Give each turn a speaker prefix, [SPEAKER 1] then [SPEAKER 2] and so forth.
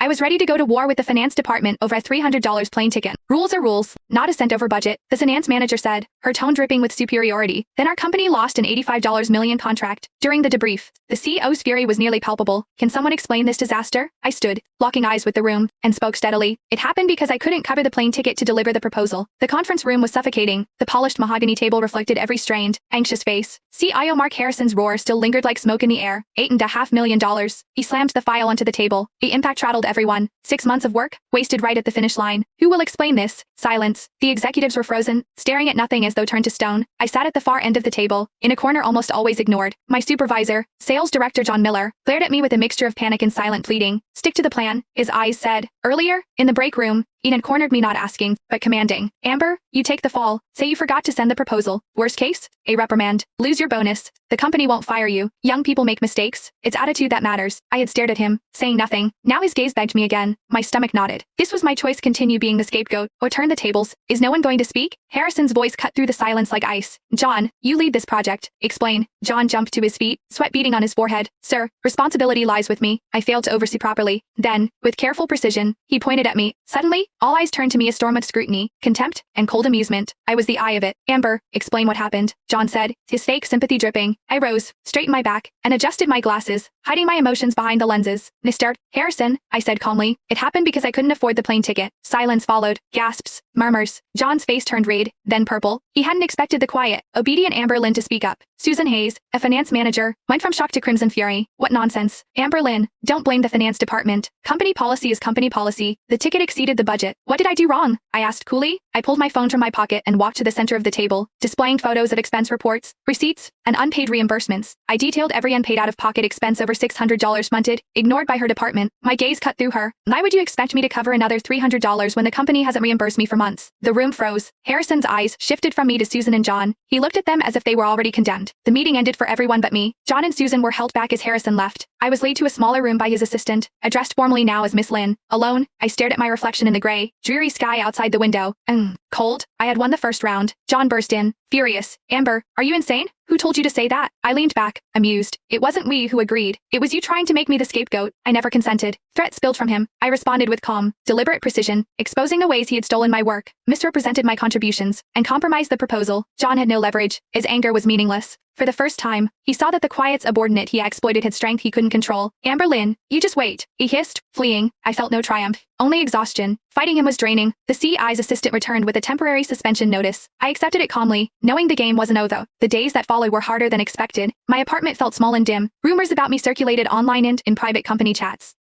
[SPEAKER 1] I was ready to go to war with the finance department over a $300 plane ticket. Rules are rules, not a cent over budget, the finance manager said, her tone dripping with superiority. Then our company lost an $85 million contract. During the debrief, the CEO's fury was nearly palpable. Can someone explain this disaster? I stood, locking eyes with the room, and spoke steadily. It happened because I couldn't cover the plane ticket to deliver the proposal. The conference room was suffocating. The polished mahogany table reflected every strained, anxious face. CIO Mark Harrison's roar still lingered like smoke in the air. $8.5 million. He slammed the file onto the table. The impact rattled everyone. 6 months of work, wasted right at the finish line. Who will explain this? Silence. The executives were frozen, staring at nothing as though turned to stone. I sat at the far end of the table, in a corner almost always ignored. My supervisor, sales director John Miller, glared at me with a mixture of panic and silent pleading. Stick to the plan, his eyes said. Earlier, in the break room, Ian had cornered me not asking, but commanding. Amber, you take the fall. Say you forgot to send the proposal. Worst case, a reprimand. Lose your bonus. The company won't fire you. Young people make mistakes. It's attitude that matters. I had stared at him, saying nothing. Now his gaze begged me again. My stomach knotted. This was my choice: continue being the scapegoat, or turn the tables. Is no one going to speak? Harrison's voice cut through the silence like ice. John, you lead this project. Explain. John jumped to his feet, sweat beading on his forehead. Sir, responsibility lies with me. I failed to oversee properly. Then, with careful precision, he pointed at me. Suddenly, all eyes turned to me, a storm of scrutiny, contempt, and cold amusement. I was the eye of it. Amber, explain what happened, John said, his fake sympathy dripping. I rose, straightened my back, and adjusted my glasses, hiding my emotions behind the lenses. Mr. Harrison, I said calmly, it happened because I couldn't afford the plane ticket. Silence followed, gasps, murmurs. John's face turned red, then purple. He hadn't expected the quiet, obedient Amber Lynn to speak up. Susan Hayes, a finance manager, went from shock to crimson fury. What nonsense. Amber Lynn, don't blame the finance department. Company policy is company policy. The ticket exceeded the budget. What did I do wrong? I asked coolly. I pulled my phone from my pocket and walked to the center of the table, displaying photos of expense reports, receipts, and unpaid reimbursements. I detailed every unpaid out-of-pocket expense over $600 fronted, ignored by her department. My gaze cut through her. Why would you expect me to cover another $300 when the company hasn't reimbursed me for months? The room froze. Harrison's eyes shifted from me to Susan and John. He looked at them as if they were already condemned. The meeting ended for everyone but me. John and Susan were held back as Harrison left. I was led to a smaller room by his assistant, addressed formally now as Miss Lynn. Alone, I stared at my reflection in the gray, dreary sky outside the window. Cold. I had won the first round. John burst in, furious. Amber, are you insane? Who told you to say that? I leaned back, amused. It wasn't we who agreed. It was you trying to make me the scapegoat. I never consented. Threat spilled from him. I responded with calm, deliberate precision, exposing the ways he had stolen my work, misrepresented my contributions, and compromised the proposal. John had no leverage. His anger was meaningless. For the first time, he saw that the quiet subordinate he exploited had strength he couldn't control. Amber Lynn, you just wait. He hissed, fleeing. I felt no triumph, only exhaustion. Fighting him was draining. The CI's assistant returned with a temporary suspension notice. I accepted it calmly, knowing the game wasn't over. The days that followed were harder than expected. My apartment felt small and dim. Rumors about me circulated online and in private company chats.